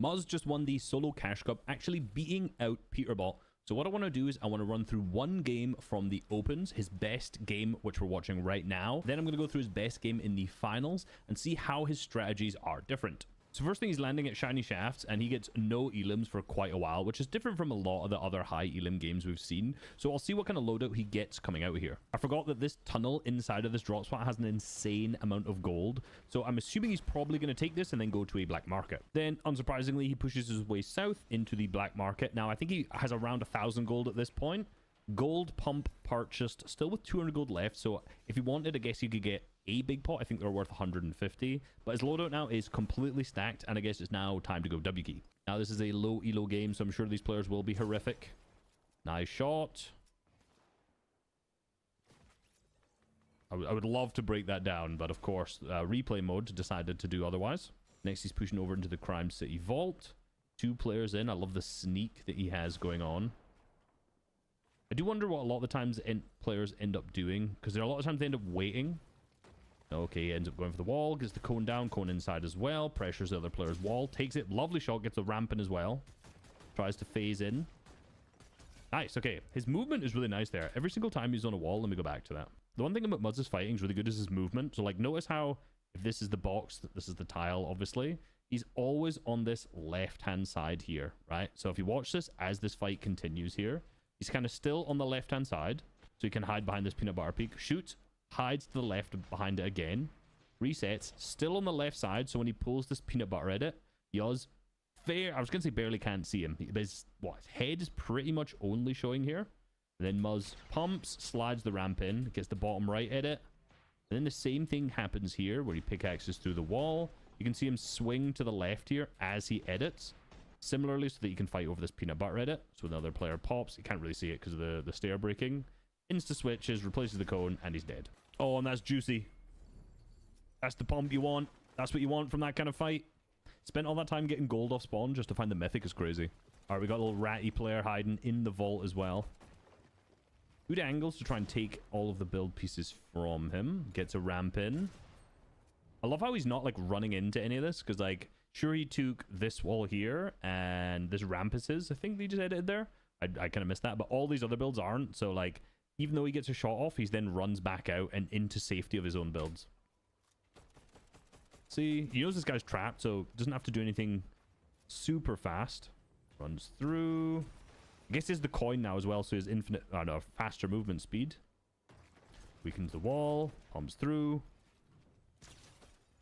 Muzz just won the solo cash cup, actually beating out Peterbot. So what I want to do is I want to run through one game from the opens, his best game, which we're watching right now. Then I'm going to go through his best game in the finals and see how his strategies are different. So first thing, he's landing at shiny shafts and he gets no elims for quite a while, which is different from a lot of the other high elim games we've seen. So I'll see what kind of loadout he gets coming out here. I forgot that this tunnel inside of this drop spot has an insane amount of gold. So I'm assuming he's probably going to take this and then go to a black market. Then unsurprisingly, he pushes his way south into the black market. Now I think he has around 1,000 gold at this point. Gold pump purchased, still with 200 gold left. So if he wanted, I guess you could get a big pot. I think they're worth 150, but his loadout now is completely stacked, and I guess it's now time to go W key. Now this is a low elo game, so I'm sure these players will be horrific. Nice shot. I would love to break that down, but of course replay mode decided to do otherwise. Next he's pushing over into the Crime City vault. 2 players in. I love the sneak that he has going on. I do wonder what a lot of the times players end up doing, because there are a lot of times they end up waiting. Okay, he ends up going for the wall, gets the cone down, cone inside as well, pressures the other player's wall, takes it, lovely shot, gets the ramp in as well, tries to phase in. Nice, okay, his movement is really nice there. Every single time he's on a wall, let me go back to that. The one thing about Muzz's fighting is really good is his movement. So like, notice how if this is the box, this is the tile, obviously, he's always on this left-hand side here, right? So if you watch this as this fight continues here, he's kind of still on the left-hand side, so he can hide behind this peanut butter peak, shoots, hides to the left behind it again, resets, still on the left side, so when he pulls this peanut butter edit, he does I was going to say barely can't see him. His head is pretty much only showing here. And then Muzz pumps, slides the ramp in, gets the bottom right edit. And then the same thing happens here, where he pickaxes through the wall. You can see him swing to the left here as he edits. Similarly, so that you can fight over this peanut butter edit. So the other player pops. You can't really see it because of the stair breaking. Insta switches, replaces the cone, and he's dead. Oh, and that's juicy. That's the pump you want. That's what you want from that kind of fight. Spent all that time getting gold off spawn just to find the mythic is crazy. Alright, we got a little ratty player hiding in the vault as well. Good angles to try and take all of the build pieces from him. Gets a ramp in. I love how he's not, like, running into any of this, because, like, sure, he took this wall here, and this ramp is his. I think they just edited there. I kind of missed that, but all these other builds aren't, so, like, even though he gets a shot off, he then runs back out and into safety of his own builds. See, he knows this guy's trapped, so doesn't have to do anything super fast. Runs through. I guess there's the coin now as well, so he has infinite, faster movement speed. Weakens the wall, pumps through.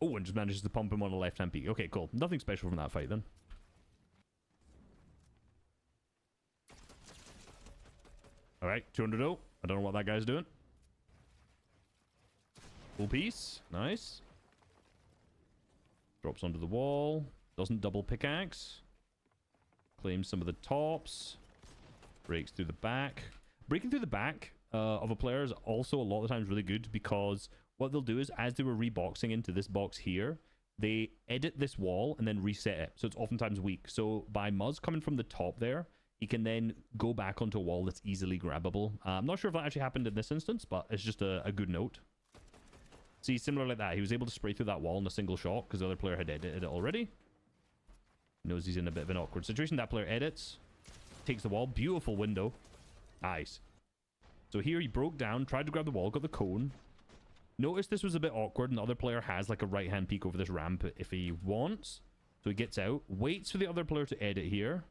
Oh, and just manages to pump him on the left-hand peak. Okay, cool. Nothing special from that fight then. Alright, 200-0. I don't know what that guy's doing. Full piece. Nice. Drops onto the wall. Doesn't double pickaxe. Claims some of the tops. Breaks through the back. Breaking through the back of a player is also a lot of times really good, because what they'll do is, as they were reboxing into this box here, they edit this wall and then reset it. So it's oftentimes weak. So by Muzz coming from the top there, he can then go back onto a wall that's easily grabbable. I'm not sure if that actually happened in this instance, but it's just a good note. See, similar like that. He was able to spray through that wall in a single shot because the other player had edited it already. Knows he's in a bit of an awkward situation. That player edits. Takes the wall. Beautiful window. Nice. So here he broke down, tried to grab the wall, got the cone. Notice this was a bit awkward, and the other player has like a right-hand peek over this ramp if he wants. So he gets out, waits for the other player to edit here,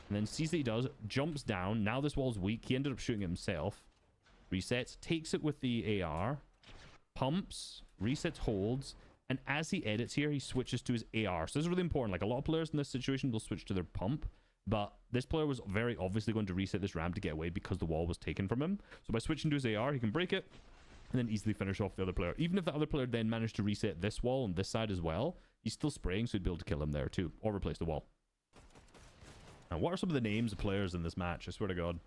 and then sees that he does, jumps down. Now this wall's weak. He ended up shooting it himself. Resets, takes it with the AR, pumps, resets, holds, and as he edits here, he switches to his AR. So this is really important. Like, a lot of players in this situation will switch to their pump, but this player was very obviously going to reset this ramp to get away because the wall was taken from him. So by switching to his AR, he can break it and then easily finish off the other player. Even if the other player then managed to reset this wall on this side as well, he's still spraying, so he'd be able to kill him there too, or replace the wall. Now, what are some of the names of players in this match? I swear to God.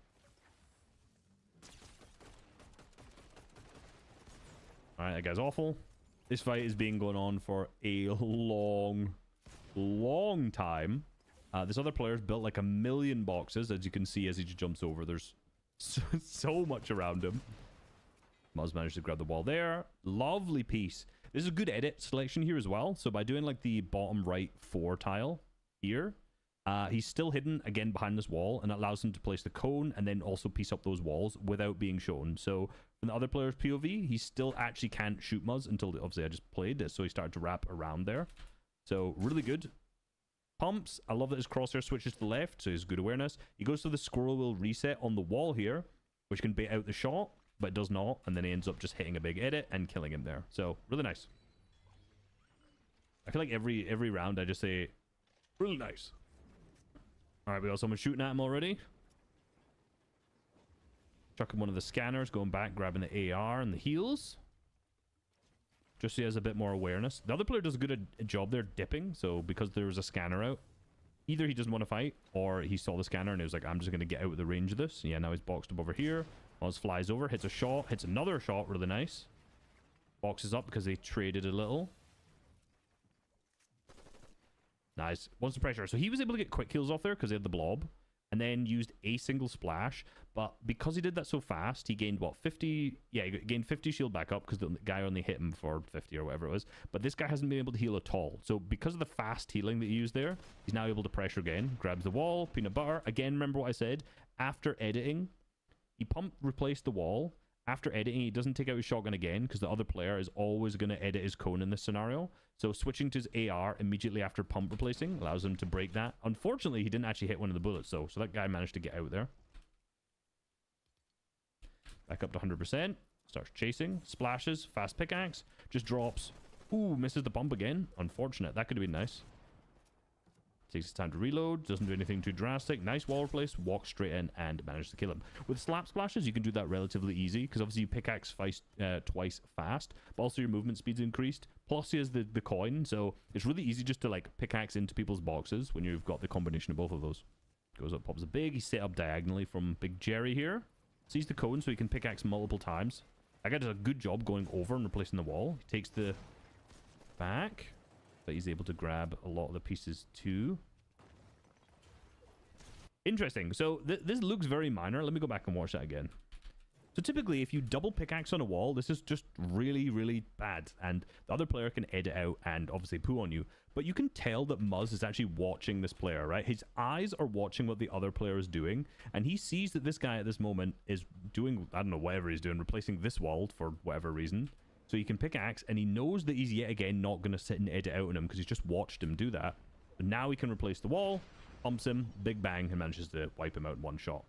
Alright, that guy's awful. This fight is being going on for a long time. This other player's built like 1,000,000 boxes, as you can see as he just jumps over. There's so much around him. Muzz managed to grab the wall there. Lovely piece. This is a good edit selection here as well. So by doing like the bottom right 4 tile, here. He's still hidden again behind this wall, and it allows him to place the cone and then also piece up those walls without being shown. So from the other player's POV, he still actually can't shoot Muzz until obviously I just played it, so he started to wrap around there. So really good. Pumps. I love that his crosshair switches to the left, so he's good awareness. He goes to the scroll wheel reset on the wall here, which can bait out the shot, but it does not, and then he ends up just hitting a big edit and killing him there. So really nice. I feel like every round I just say really nice. All right, we got someone shooting at him already. Chucking one of the scanners, going back, grabbing the AR and the heals. Just so he has a bit more awareness. The other player does a good job there dipping, so because there was a scanner out, either he doesn't want to fight, or he saw the scanner and he was like, I'm just going to get out of the range of this. Yeah, now he's boxed up over here. Oz flies over, hits a shot, hits another shot, really nice. Boxes up because they traded a little. Nice. Wants the pressure. So he was able to get quick kills off there because he had the blob, and then used a single splash. But because he did that so fast, he gained, what, 50? Yeah, he gained 50 shield back up because the guy only hit him for 50 or whatever it was. But this guy hasn't been able to heal at all. So because of the fast healing that he used there, he's now able to pressure again. Grabs the wall, peanut butter. Again, remember what I said? After editing, he replaced the wall. After editing, he doesn't take out his shotgun again because the other player is always going to edit his cone in this scenario. So switching to his AR immediately after pump replacing allows him to break that. Unfortunately, he didn't actually hit one of the bullets though, so that guy managed to get out there. Back up to 100%. Starts chasing. Splashes. Fast pickaxe. Just drops. Ooh, misses the pump again. Unfortunate. That could have been nice. Takes his time to reload. Doesn't do anything too drastic. Nice wall replace. Walks straight in and manages to kill him. With slap splashes, you can do that relatively easy because obviously you pickaxe twice fast, but also your movement speed's increased. Plus he has the coin, so it's really easy just to like pickaxe into people's boxes when you've got the combination of both of those. Goes up, pops a big. He's set up diagonally from Big Jerry here. Sees the cone so he can pickaxe multiple times. That guy does a good job going over and replacing the wall. He takes the back, but he's able to grab a lot of the pieces too. Interesting. So this looks very minor. Let me go back and watch that again. So typically, if you double pickaxe on a wall, this is just really, really bad. And the other player can edit out and obviously poo on you. But you can tell that Muzz is actually watching this player, right? His eyes are watching what the other player is doing. And he sees that this guy at this moment is doing, I don't know, whatever he's doing, replacing this wall for whatever reason. So he can pickaxe, and he knows that he's yet again not going to sit and edit out on him because he's just watched him do that. But now he can replace the wall, pumps him, big bang, and manages to wipe him out in one shot.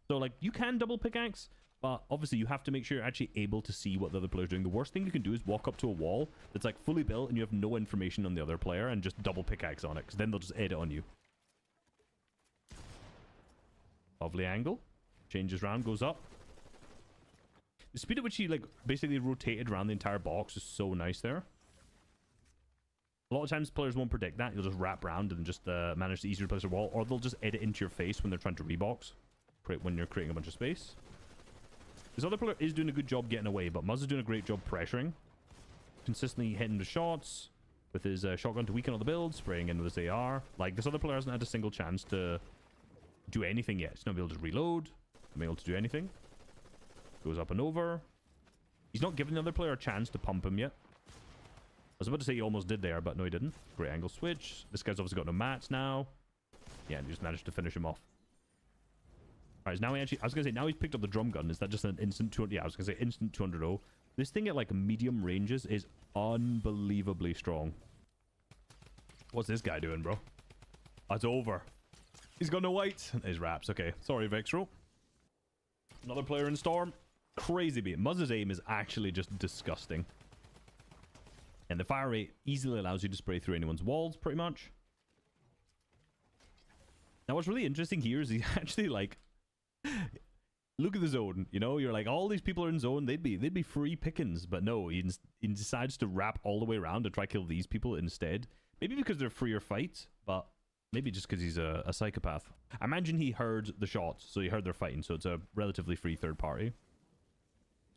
So, like, you can double pickaxe, but obviously you have to make sure you're actually able to see what the other player's doing. The worst thing you can do is walk up to a wall that's, like, fully built and you have no information on the other player and just double pickaxe on it, because then they'll just edit on you. Lovely angle. Changes round, goes up. The speed at which he, like, basically rotated around the entire box is so nice there. A lot of times players won't predict that. You'll just wrap around and just manage to easily replace a wall, or they'll just edit into your face when they're trying to rebox. When you're creating a bunch of space. This other player is doing a good job getting away, but Muzz is doing a great job pressuring. Consistently hitting the shots with his shotgun to weaken all the builds, spraying in with his AR. Like, this other player hasn't had a single chance to do anything yet. He's not able to reload, not able to do anything. Goes up and over. He's not giving the other player a chance to pump him yet. I was about to say he almost did there, but no, he didn't. Great angle switch. This guy's obviously got no mats now. Yeah, and he just managed to finish him off. Alright, so now he actually, I was going to say, now he's picked up the drum gun. Is that just an instant 200? Yeah, I was going to say instant 200-0. This thing at, like, medium ranges is unbelievably strong. What's this guy doing, bro? That's over. He's got no whites. His wraps. Okay. Sorry, Vexro. Another player in Storm. Crazy beat. Muzz's aim is actually just disgusting. And the fire rate easily allows you to spray through anyone's walls, pretty much. Now, what's really interesting here is he's actually, like... Look at the zone, you know? You're like, all these people are in zone. They'd be free pickings. But no, he decides to wrap all the way around to try kill these people instead. Maybe because they're freer fights, but maybe just because he's a psychopath. I imagine he heard the shots, so he heard they're fighting, so it's a relatively free third party.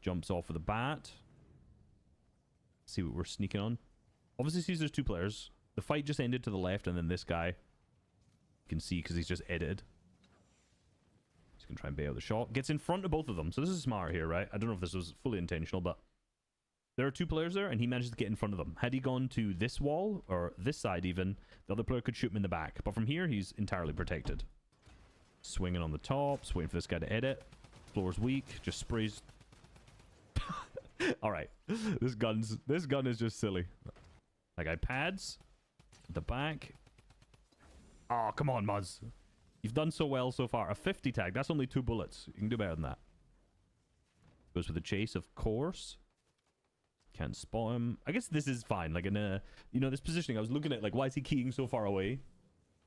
Jumps off with a bat. See what we're sneaking on. Obviously sees there's two players. The fight just ended to the left, and then this guy, you can see because he's just edited. He's going to try and bait out the shot. Gets in front of both of them. So this is smart here, right? I don't know if this was fully intentional, but There are two players there, and he manages to get in front of them. Had he gone to this wall, or this side even, the other player could shoot him in the back. But from here, he's entirely protected. Swinging on the top, just waiting for this guy to edit. Floor's weak, just sprays. Alright, this gun is just silly. That guy pads. At the back. Oh, come on, Muzz. You've done so well so far. A 50 tag, that's only 2 bullets. You can do better than that. Goes for the chase, of course. Can't spot him. I guess this is fine. Like in a, you know, this positioning, I was looking at like, why is he keying so far away?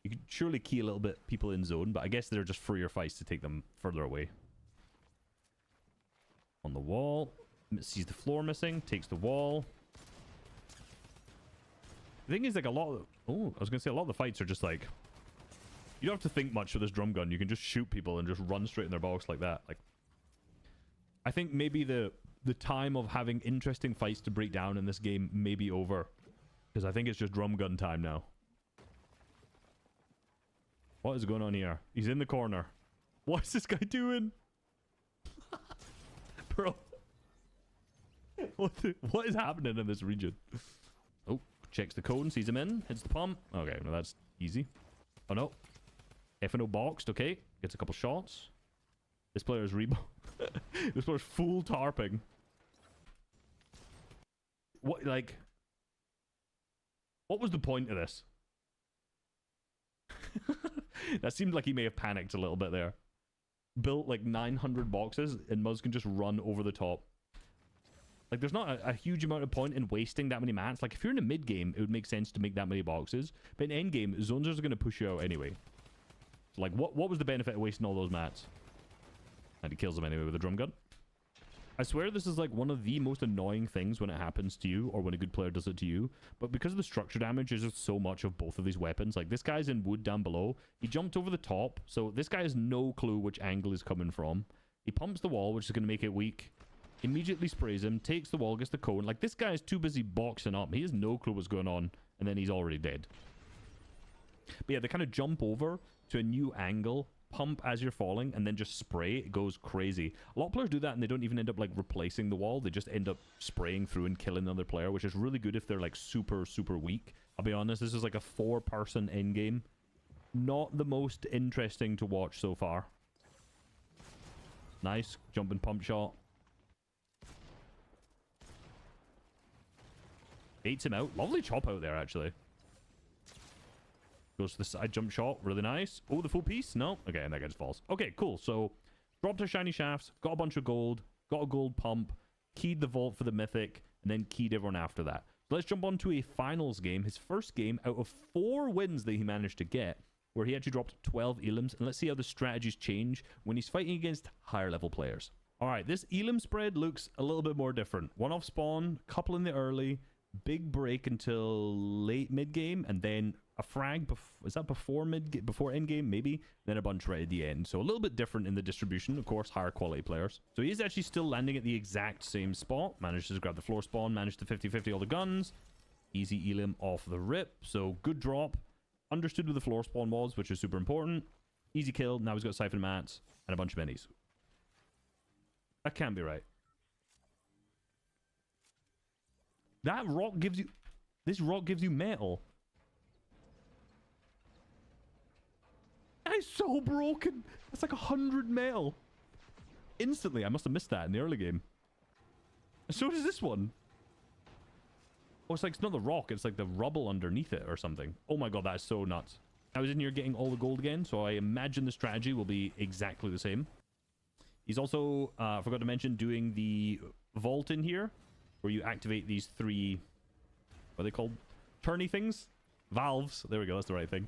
You could surely key a little bit people in zone, but I guess they're just freer fights to take them further away. On the wall. Sees the floor missing. Takes the wall. The thing is, like, a lot of... Oh, I was going to say, a lot of the fights are just like... You don't have to think much with this drum gun. You can just shoot people and just run straight in their box like that. Like, I think maybe the time of having interesting fights to break down in this game may be over. Because I think it's just drum gun time now. What is going on here? He's in the corner. What is this guy doing? Bro. What is happening in this region? Oh, checks the cone, sees him in, hits the pump. Okay, no, that's easy. Oh no. F&O boxed, okay. Gets a couple shots. This player is this player's full tarping. What, like... What was the point of this? That seemed like he may have panicked a little bit there. Built like 900 boxes, and Muzz can just run over the top. Like, there's not a huge amount of point in wasting that many mats. Like, if you're in a mid game, it would make sense to make that many boxes. But in end game, zones are going to push you out anyway. So, like, what was the benefit of wasting all those mats? And he kills them anyway with a drum gun. I swear this is like one of the most annoying things when it happens to you, or when a good player does it to you. But because of the structure damage, there's just so much of both of these weapons. Like, this guy's in wood down below. He jumped over the top, so this guy has no clue which angle he's coming from. He pumps the wall, which is going to make it weak. Immediately sprays him, takes the wall, gets the cone. Like, this guy is too busy boxing up. He has no clue what's going on, and then he's already dead. But yeah, they kind of jump over to a new angle, pump as you're falling, and then just spray. It goes crazy. A lot of players do that, and they don't even end up, like, replacing the wall. They just end up spraying through and killing another player, which is really good if they're, like, super, super weak. I'll be honest, this is like a 4-person endgame. Not the most interesting to watch so far. Nice. Jumping pump shot. Baits him out. Lovely chop out there, actually. Goes to the side jump shot. Really nice. Oh, the full piece? No. Okay, and that guy just falls. Okay, cool. So, dropped our shiny shafts. Got a bunch of gold. Got a gold pump. Keyed the vault for the mythic. And then keyed everyone after that. So let's jump on to a finals game. His first game out of 4 wins that he managed to get. Where he actually dropped 12 elims. And let's see how the strategies change when he's fighting against higher level players. Alright, this elim spread looks a little bit more different. 1 off spawn. Couple in the early. Big break until late mid game, and then a frag. Is that before before end game? Maybe. Then a bunch right at the end. So a little bit different in the distribution. Of course, higher quality players. So he is actually still landing at the exact same spot. Managed to grab the floor spawn. Managed to 50-50 all the guns. Easy elim off the rip. So good drop. Understood with the floor spawn was, which is super important. Easy kill. Now he's got siphon mats and a bunch of minis. That can't be right. That rock gives you... This rock gives you metal. That is so broken. That's like 100 metal. Instantly. I must have missed that in the early game. So does this one. Oh, it's like... It's not the rock. It's like the rubble underneath it or something. Oh my god, that is so nuts. I was in here getting all the gold again, so I imagine the strategy will be exactly the same. He's also, forgot to mention, doing the vault in here. Where you activate these 3, what are they called? Turny things? Valves. There we go, that's the right thing.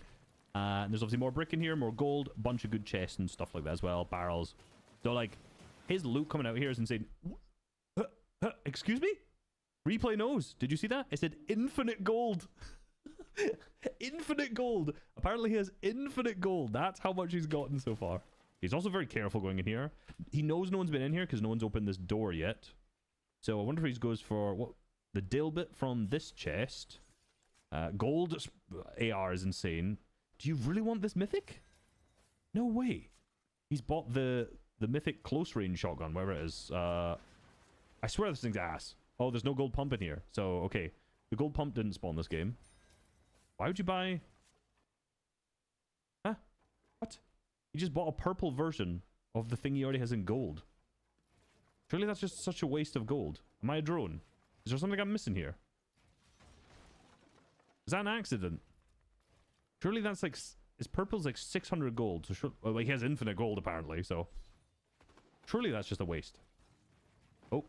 And there's obviously more brick in here, more gold, bunch of good chests and stuff like that as well. Barrels. So, like, his loot coming out here is insane. Excuse me? Replay knows. Did you see that? It said infinite gold. Infinite gold. Apparently he has infinite gold. That's how much he's gotten so far. He's also very careful going in here. He knows no one's been in here because no one's opened this door yet. So I wonder if he goes for what the dill bit from this chest. Gold AR is insane. Do you really want this mythic? No way. He's bought the mythic close range shotgun, whatever it is. I swear this thing's ass. Oh, there's no gold pump in here. So, okay. The gold pump didn't spawn this game. Why would you buy... Huh? What? You just bought a purple version of the thing he already has in gold. Surely that's just such a waste of gold. Am I a drone? Is there something I'm missing here? Is that an accident? Surely that's like... His purple's like 600 gold. So sure... Well, he has infinite gold apparently, so... Surely that's just a waste. Oh.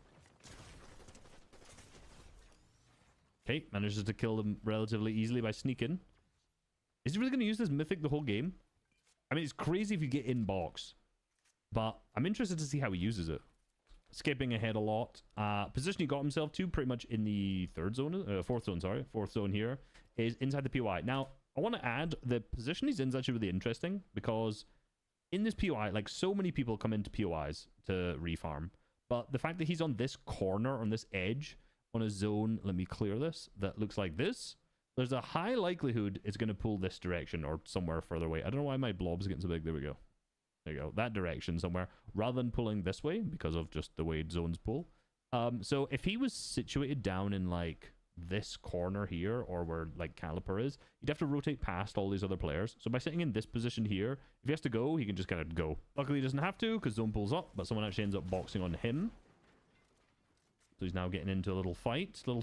Okay, manages to kill them relatively easily by sneaking. Is he really going to use this mythic the whole game? I mean, it's crazy if you get in box. But I'm interested to see how he uses it. Skipping ahead a lot. Position he got himself to pretty much in the fourth zone here is inside the POI. Now, I want to add the position he's in is actually really interesting because in this POI, like so many people come into POIs to refarm. But the fact that he's on this corner, on this edge, on a zone, let me clear this, that looks like this, there's a high likelihood it's going to pull this direction or somewhere further away. I don't know why my blob's getting so big. There we go. There you go. That direction somewhere, rather than pulling this way because of just the way zones pull. So if he was situated down in like this corner here or where like Caliper is, you'd have to rotate past all these other players. So by sitting in this position here, if he has to go, he can just kind of go. Luckily he doesn't have to because zone pulls up, but someone actually ends up boxing on him. So he's now getting into a little fight, little